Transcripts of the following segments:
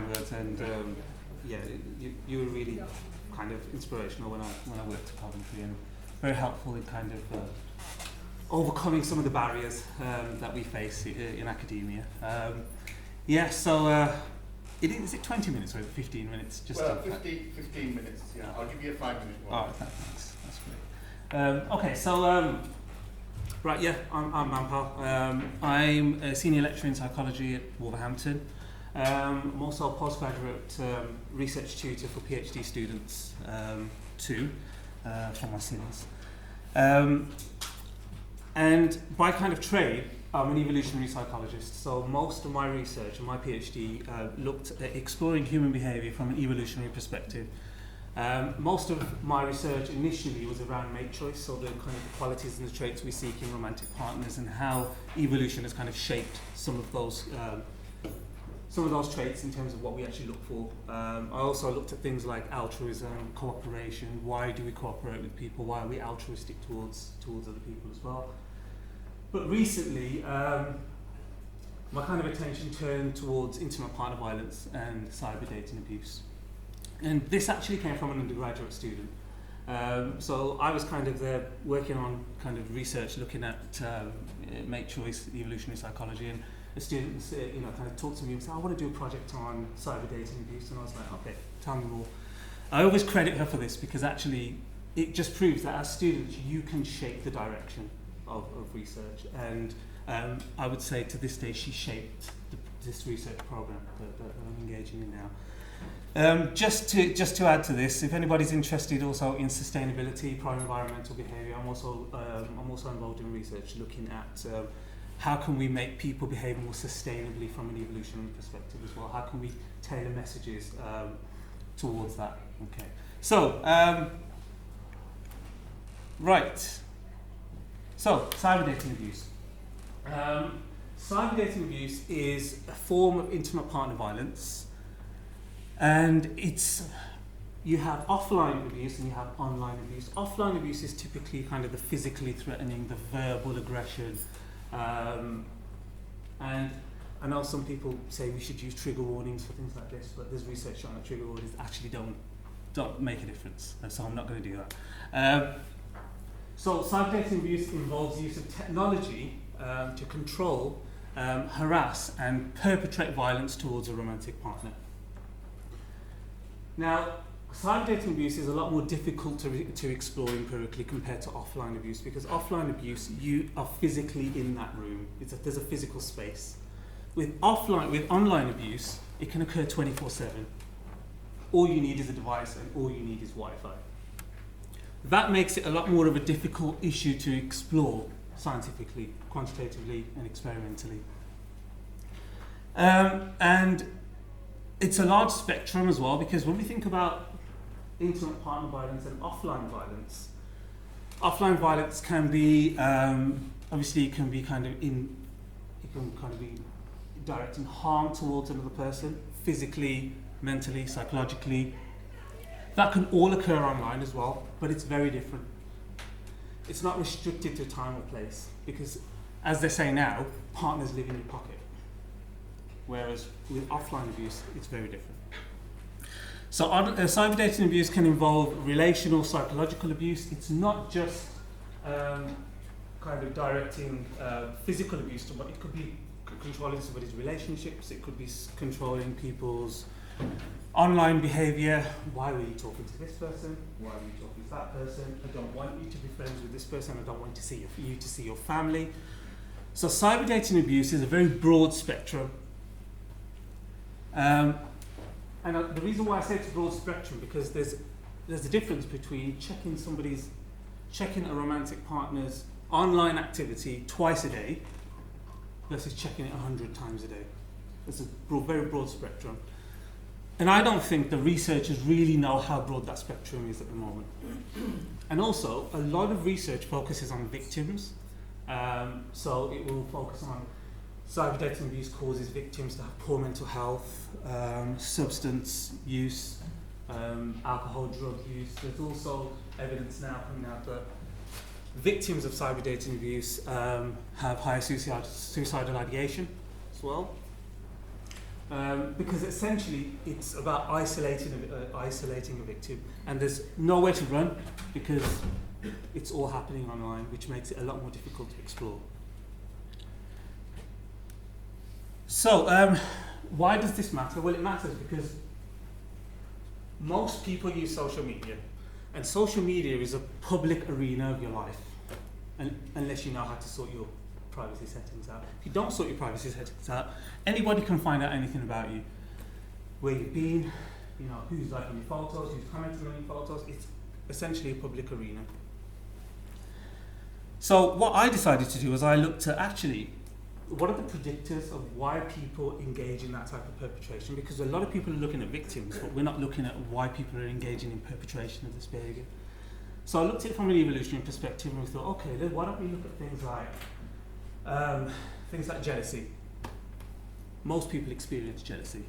words, and yeah, you were really kind of inspirational when I worked at Coventry, and very helpful in kind of overcoming some of the barriers that we face in academia. Yeah, so is it 20 minutes or 15 minutes? Just well, 15 minutes, yeah. I'll give you a 5-minute one. Oh, thanks. That's great. Okay, so, right, yeah, I'm Manpal. I'm a senior lecturer in psychology at Wolverhampton. I'm also a postgraduate research tutor for PhD students too, for my students. And by kind of trade, I'm an evolutionary psychologist, so most of my research and my PhD looked at exploring human behaviour from an evolutionary perspective. Most of my research initially was around mate choice, so the kind of the qualities and the traits we seek in romantic partners, and how evolution has kind of shaped some of those traits in terms of what we actually look for. I also looked at things like altruism, cooperation. Why do we cooperate with people? Why are we altruistic towards other people as well? But recently, my kind of attention turned towards intimate partner violence and cyber dating abuse. And this actually came from an undergraduate student. So I was kind of there working on kind of research looking at mate choice, evolutionary psychology, and a student kind of talked to me and said, I want to do a project on cyber dating abuse. And I was like, okay, tell me more. I always credit her for this because actually it just proves that as students you can shape the direction of research, and I would say to this day she shaped this research program that I'm engaging in now. Just to add to this, if anybody's interested also in sustainability, pro-environmental behaviour, I'm also involved in research looking at how can we make people behave more sustainably from an evolutionary perspective as well. How can we tailor messages towards that? Okay, so right. So, cyber dating abuse. Cyber dating abuse is a form of intimate partner violence, and you have offline abuse and you have online abuse. Offline abuse is typically kind of the physically threatening, the verbal aggression, and I know some people say we should use trigger warnings for things like this, but there's research showing that trigger warnings actually don't make a difference, so I'm not going to do that. So cyber dating abuse involves use of technology to control, harass and perpetrate violence towards a romantic partner. Now, cyber dating abuse is a lot more difficult to explore empirically compared to offline abuse, because offline abuse, you are physically in that room. There's a physical space. With online abuse, it can occur 24/7. All you need is a device and all you need is Wi-Fi. That makes it a lot more of a difficult issue to explore scientifically, quantitatively, and experimentally. And it's a large spectrum as well, because when we think about intimate partner violence and offline violence can be obviously it can kind of be directing harm towards another person, physically, mentally, psychologically. That can all occur online as well, but it's very different. It's not restricted to time or place, because, as they say now, partners live in your pocket. Whereas with offline abuse, it's very different. So cyber dating abuse can involve relational, psychological abuse. It's not just kind of directing physical abuse to, but it could be controlling somebody's relationships. It could be controlling people's online behaviour. Why were you talking to this person? Why were you talking to that person? I don't want you to be friends with this person. I don't want to see you to see your family. So cyber dating abuse is a very broad spectrum. And the reason why I say it's a broad spectrum, because there's a difference between checking a romantic partner's online activity twice a day versus checking it 100 times a day. It's a very broad spectrum. And I don't think the researchers really know how broad that spectrum is at the moment. And also, a lot of research focuses on victims. So it will focus on cyber dating abuse causes victims to have poor mental health, substance use, alcohol, drug use. There's also evidence now coming out that victims of cyber dating abuse have higher suicidal ideation as well. because essentially it's about isolating a victim, and there's nowhere to run because it's all happening online, which makes it a lot more difficult to explore. So, why does this matter? Well, it matters because most people use social media, and social media is a public arena of your life, unless you know how to sort your privacy settings out. If you don't sort your privacy settings out, anybody can find out anything about you, where you've been, you know, who's liking your photos, who's commenting on your photos. It's essentially a public arena. So what I decided to do was I looked at actually what are the predictors of why people engage in that type of perpetration, because a lot of people are looking at victims, but we're not looking at why people are engaging in perpetration of this behaviour. So I looked at it from an evolutionary perspective, and we thought, okay, then why don't we look at things like jealousy. Most people experience jealousy.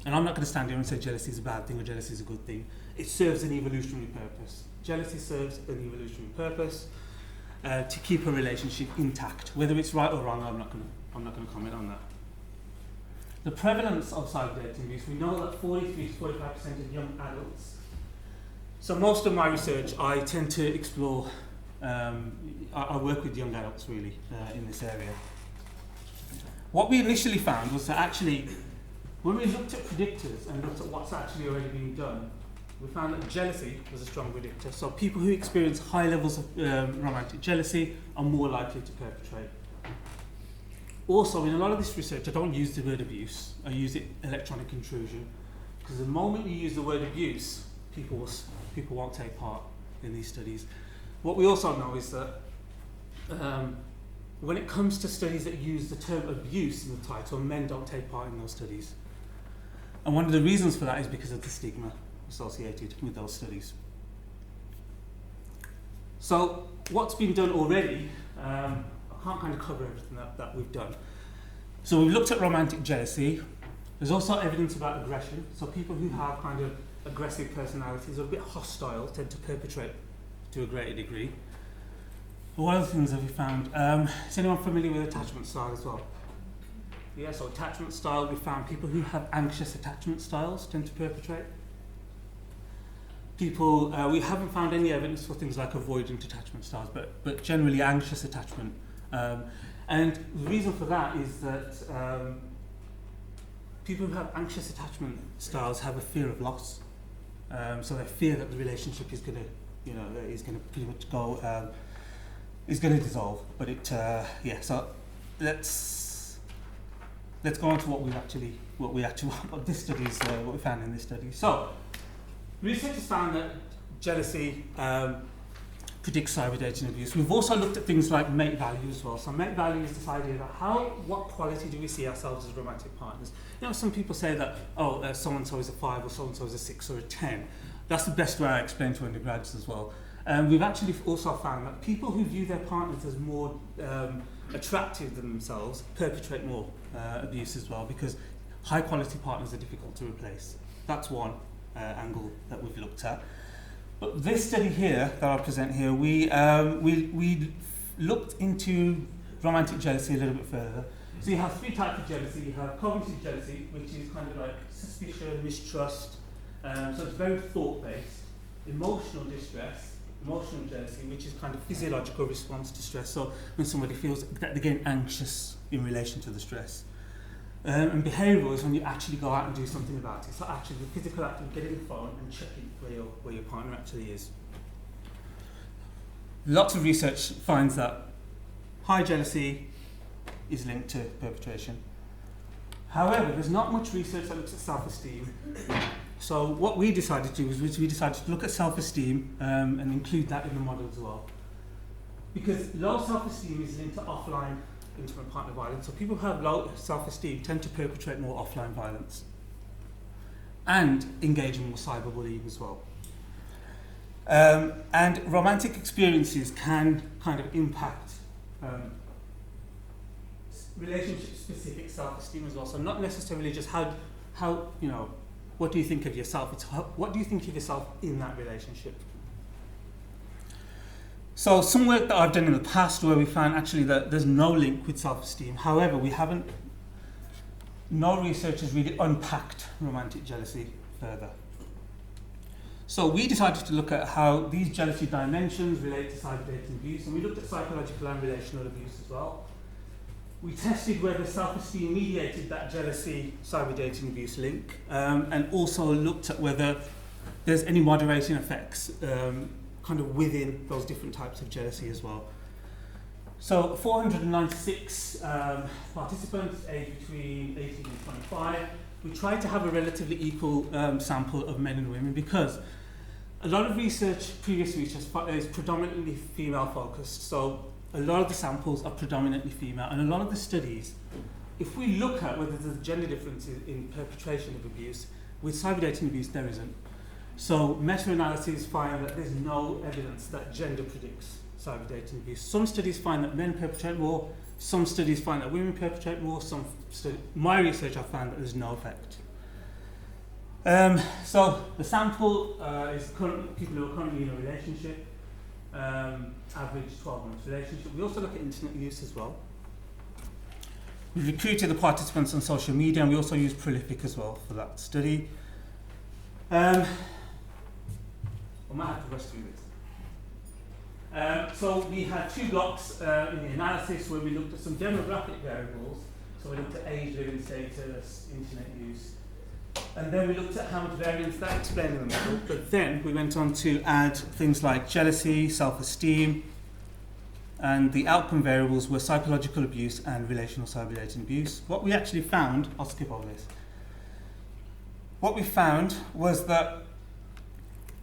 And I'm not going to stand here and say jealousy is a bad thing or jealousy is a good thing. It serves an evolutionary purpose. Jealousy serves an evolutionary purpose to keep a relationship intact. Whether it's right or wrong, I'm not going to comment on that. The prevalence of cyber dating abuse, we know that 43 to 45% of young adults. So most of my research, I tend to explore, I work with young adults really in this area. What we initially found was that actually, when we looked at predictors and looked at what's actually already being done, we found that jealousy was a strong predictor. So people who experience high levels of romantic jealousy are more likely to perpetrate. Also, in a lot of this research, I don't use the word abuse, I use it electronic intrusion. Because the moment you use the word abuse, people won't take part in these studies. What we also know is that when it comes to studies that use the term abuse in the title, men don't take part in those studies. And one of the reasons for that is because of the stigma associated with those studies. So what's been done already, I can't kind of cover everything that we've done. So we've looked at romantic jealousy. There's also evidence about aggression. So people who have kind of aggressive personalities or a bit hostile tend to perpetrate to a greater degree. One of the things that we found, is anyone familiar with attachment style as well? Yeah, so attachment style, we found people who have anxious attachment styles tend to perpetrate. People, we haven't found any evidence for things like avoidant attachment styles, but generally anxious attachment. And the reason for that is that people who have anxious attachment styles have a fear of loss. So they fear that the relationship is going to pretty much go, is going to dissolve. But so let's go on to what we found in this study. So researchers found that jealousy predicts cyber dating abuse. We've also looked at things like mate value as well. So mate value is this idea of what quality do we see ourselves as romantic partners. You know, some people say that, so-and-so is a 5 or so-and-so is a 6 or a 10. That's the best way I explain to undergrads as well. We've actually also found that people who view their partners as more attractive than themselves perpetrate more abuse as well, because high quality partners are difficult to replace. That's one angle that we've looked at. But this study here that I'll present here, we looked into romantic jealousy a little bit further. So you have 3 types of jealousy. You have cognitive jealousy, which is kind of like suspicion, mistrust. So it's very thought-based. Emotional distress, emotional jealousy, which is kind of physiological response to stress. So when somebody feels that they're getting anxious in relation to the stress. And behavioural is when you actually go out and do something about it. So actually the physical act of getting the phone and checking where your partner actually is. Lots of research finds that high jealousy is linked to perpetration. However, there's not much research that looks at self-esteem. So what we decided to do was we decided to look at self-esteem and include that in the model as well. Because low self-esteem is linked to offline intimate partner violence. So people who have low self-esteem tend to perpetrate more offline violence and engage in more cyberbullying as well. And romantic experiences can kind of impact relationship-specific self-esteem as well. So not necessarily just how what do you think of yourself? It's what do you think of yourself in that relationship? So some work that I've done in the past where we found actually that there's no link with self-esteem. However, we haven't no research has really unpacked romantic jealousy further. So we decided to look at how these jealousy dimensions relate to cyber dating abuse, and we looked at psychological and relational abuse as well. We tested whether self-esteem mediated that jealousy cyber dating abuse link, and also looked at whether there's any moderating effects kind of within those different types of jealousy as well. So 496 participants aged between 18 and 25. We tried to have a relatively equal sample of men and women because a lot of research, previous research, is predominantly female focused. So a lot of the samples are predominantly female, and a lot of the studies, if we look at whether there's gender differences in perpetration of abuse, with cyber dating abuse there isn't. So meta-analyses find that there's no evidence that gender predicts cyber dating abuse. Some studies find that men perpetrate more, some studies find that women perpetrate more, my research I found that there's no effect. So the sample is people who are currently in a relationship, average 12 months relationship. We also look at internet use as well. We recruited the participants on social media, and we also used Prolific as well for that study. I might have to rush through this. So we had two blocks in the analysis where we looked at some demographic variables. So we looked at age, living status, internet use, and then we looked at how much variance that explained in the model. But then we went on to add things like jealousy, self-esteem, and the outcome variables were psychological abuse and relational cyber dating abuse. What we actually found, I'll skip over this. What we found was that,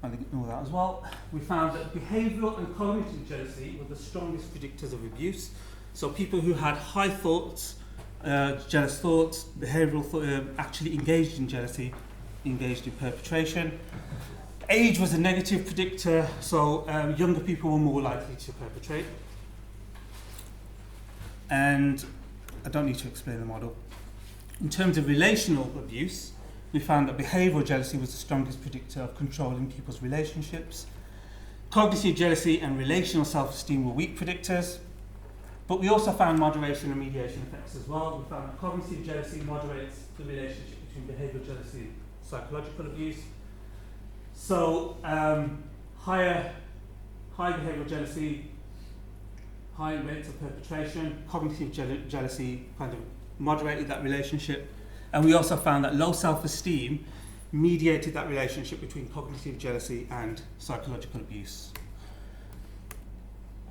I think ignore that as well, we found that behavioural and cognitive jealousy were the strongest predictors of abuse. So people who had high thoughts, jealous thoughts, behavioural actually engaged in jealousy, engaged in perpetration. Age was a negative predictor, so younger people were more likely to perpetrate. And I don't need to explain the model. In terms of relational abuse, we found that behavioural jealousy was the strongest predictor of controlling people's relationships. Cognitive jealousy and relational self-esteem were weak predictors. But we also found moderation and mediation effects as well. We found that cognitive jealousy moderates the relationship between behavioural jealousy and psychological abuse. So high behavioural jealousy, high rates of perpetration, cognitive jealousy kind of moderated that relationship. And we also found that low self-esteem mediated that relationship between cognitive jealousy and psychological abuse.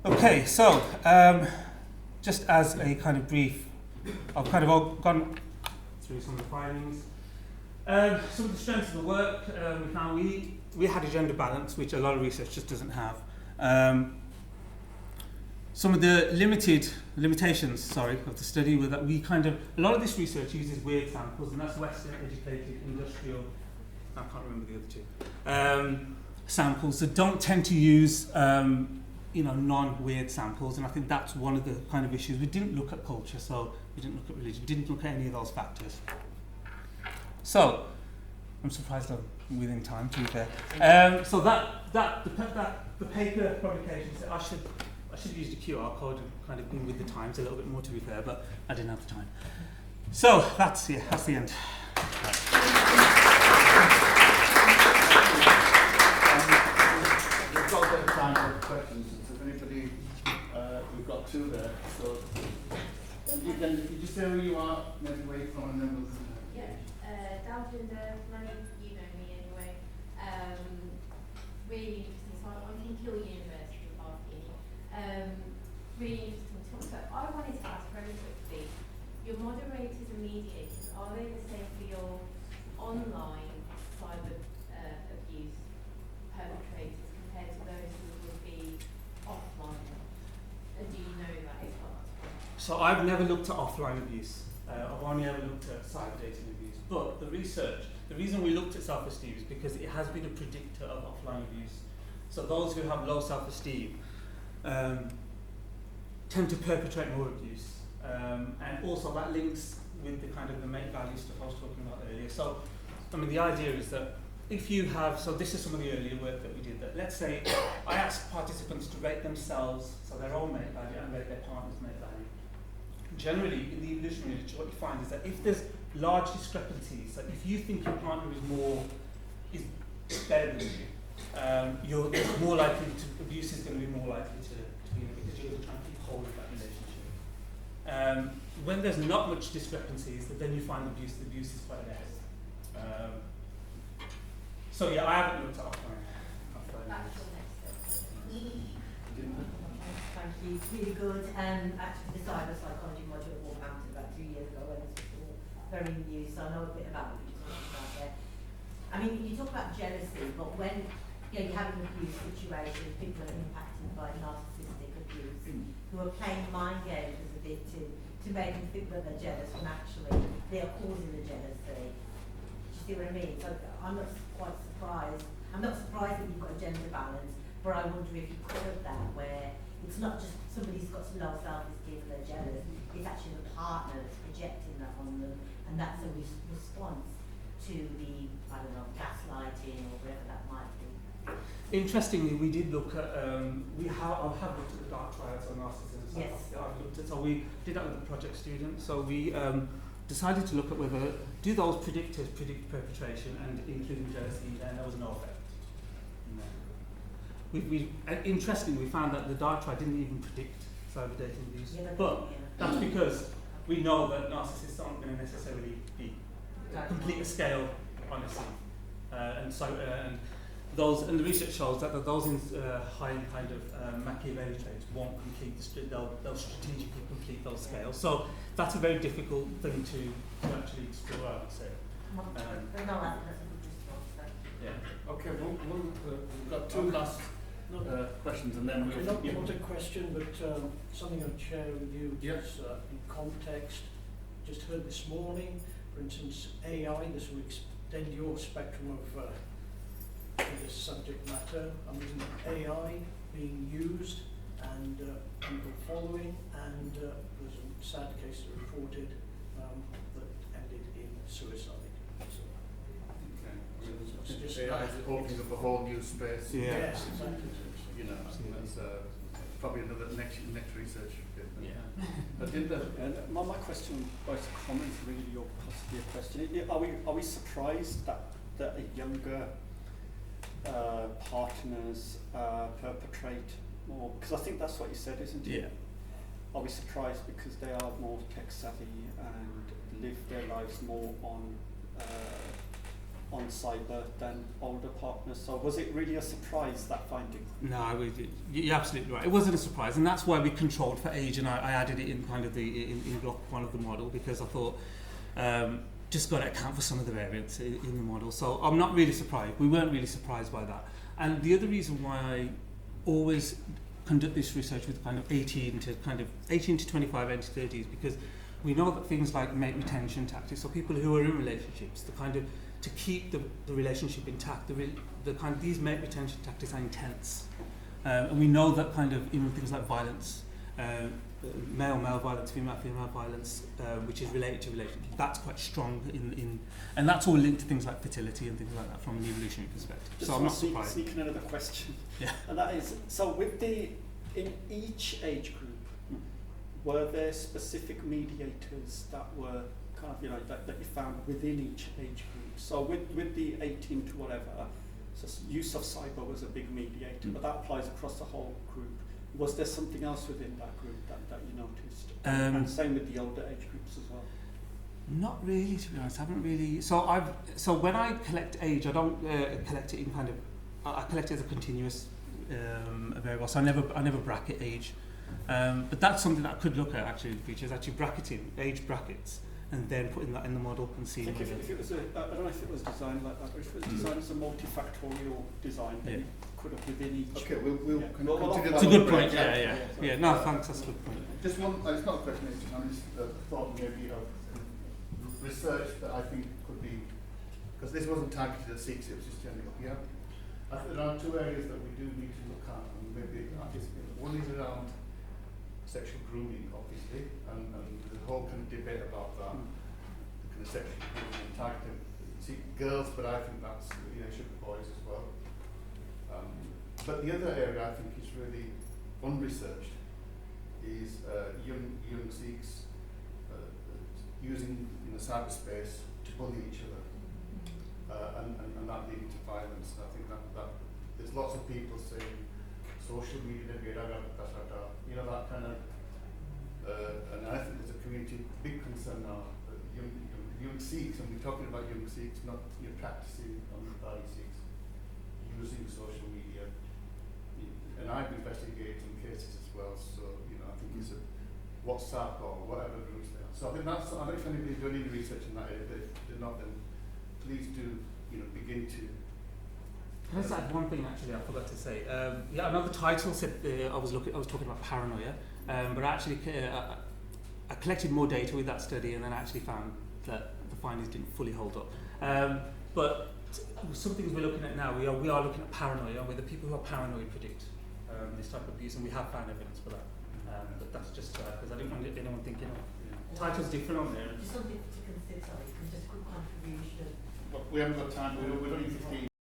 Okay, so just as a kind of brief, I've kind of gone through some of the findings. Some of the strengths of the work, we found we had a gender balance, which a lot of research just doesn't have. Some of the limitations of the study were that a lot of this research uses weird samples, and that's Western educated industrial, I can't remember the other two, samples that don't tend to use non-weird samples, and I think that's one of the kind of issues. We didn't look at culture, so we didn't look at religion, we didn't look at any of those factors. So, I'm surprised I'm within time, to be fair. So the paper publication, I should have used a QR code and kind of been with the times a little bit more, to be fair, but I didn't have the time. So that's the end. We've got a bit of time for questions. So if anybody, we've got two there. So you just say who you are, maybe where you're from, and then we'll. Dalton, you know me anyway. Really interesting. So I'm from Kill University of Barking. Really interesting talk. So I wanted to ask very quickly, your moderators and mediators, are they the same for your online cyber abuse perpetrators compared to those who would be offline? And do you know that as well? So I've never looked at offline abuse. I've only ever looked at cyber dating abuse. But the reason we looked at self-esteem is because it has been a predictor of offline abuse. So those who have low self-esteem tend to perpetrate more abuse. And also that links with the kind of the mate value stuff I was talking about earlier. So, I mean, the idea is that if you have, so this is some of the earlier work that we did, that let's say I asked participants to rate themselves, so their own mate value, and rate their partner's mate value. Generally, in the evolutionary literature, what you find is that if there's large discrepancies. So if you think your partner is better than you, you're more likely abuse is going to be more likely to be because you're trying to keep hold of that relationship. When there's not much discrepancies, then you find the abuse is quite less. So yeah, I haven't looked at offline. That's your next step. Thank you. Really good. Actually, the cyber psychology module at Wolverhampton about 2 years ago, when this was all very new, so I know a bit about what you're talking about there. I mean, you talk about jealousy, but when you have an abuse situation, people are impacted by narcissistic abuse, who are playing mind games as a victim to make them think that they're jealous when actually they are causing the jealousy. Do you see what I mean? So I'm not quite surprised. I'm not surprised that you've got a gender balance, but I wonder if you covered that where it's not just somebody's got some low self-esteem and they're jealous, it's actually the partner that's projecting that on them, and that's a response to the, I don't know, gaslighting or whatever that might be. Interestingly, we did look at, I have looked at the dark triads on narcissism. Yes. So we did that with the project students. So we decided to look at whether, do those predictors predict perpetration and including jealousy, and there was no effect. Interestingly, we found that the dark triad didn't even predict cyber dating abuse. Yeah, but that's because we know that narcissists aren't going to necessarily be complete a scale honesty. And the research shows that those in high kind of Machiavelli traits won't complete they'll strategically complete those scales. So that's a very difficult thing to actually explore, I would say. No, I think that's a good response. Thank you. Yeah. Okay, we've got two last questions, and then we'll. Not a question, but something I'd share with you just in context. Just heard this morning, for instance, AI, this will extend your spectrum of this subject matter. I mean, AI being used and people following, and there's a sad case reported that ended in suicide. So it's just AI is opening up a whole new space. Yeah. Yes, exactly. You know, that's probably another next research. Yeah. And my question, both comments really, or possibly a question. Are we surprised that a younger partners perpetrate more? Because I think that's what you said, isn't it? Yeah. Are we surprised because they are more tech savvy and live their lives more on cyber than older partners? So was it really a surprise, that finding? No, you're absolutely right. It wasn't a surprise, and that's why we controlled for age, and I added it in kind of in block one of the model, because I thought just got to account for some of the variants in the model. So I'm not really surprised. We weren't really surprised by that. And the other reason why I always conduct this research with kind of 18 to 25 and 30s, because we know that things like mate retention tactics, so people who are in relationships, the kind of to keep the relationship intact, the kind of these mate retention tactics are intense, and we know that kind of even things like violence, male violence, female violence, which is related to relationships, that's quite strong and that's all linked to things like fertility and things like that from an evolutionary perspective. Just so I'm not surprised. Sneak in another question. Yeah. And that is, so in each age group, were there specific mediators that were kind of, that you found within each age group? So with the 18 to whatever, so use of cyber was a big mediator, but that applies across the whole group. Was there something else within that group that you noticed? And same with the older age groups as well? Not really, to be honest. I haven't really. So when I collect age, I don't collect it in kind of. I collect it as a continuous variable. So I never bracket age. But that's something that I could look at actually in the future. Is actually bracketing age brackets and then putting that in the model and seeing. I think if it was I don't know if it was designed like that, but if it was designed as a multifactorial design, then you could have within each. Okay, we'll continue. It's a good point. Yeah. No, thanks. That's a good point. Just one. It's not a question. I'm just thought maybe of research that I think could be, because this wasn't targeted at Sikhs, it was just general. Yeah. I think there are two areas that we do need to look at, and maybe one is around sexual grooming, obviously, and the whole kind of debate about that, the kind of sexual grooming and targeting girls, but I think that's should be boys as well. But the other area I think is really unresearched is young Sikhs using in the cyberspace to bully each other, and that leading to violence. And I think that there's lots of people saying social media, you know, that kind of, and I think there's a community, big concern now, young Sikhs, and we're talking about young Sikhs, not practicing on the Sikhs, using social media. And I've investigated some cases as well, so, you know, I think it's a WhatsApp or whatever groups there. So I think that's, I don't know if anybody's doing any research in that area, but if they're not, then please do, you know, begin to. Can I just add one thing actually I forgot to say? Yeah, another title said I was talking about paranoia, but actually I collected more data with that study and then I actually found that the findings didn't fully hold up. But some things we're looking at now, we are looking at paranoia, where the people who are paranoid predict this type of abuse, and we have found evidence for that. But that's just because I didn't want anyone thinking, title's different on there. Just something to consider, sorry, just a quick contribution. But we haven't got time, we're only 15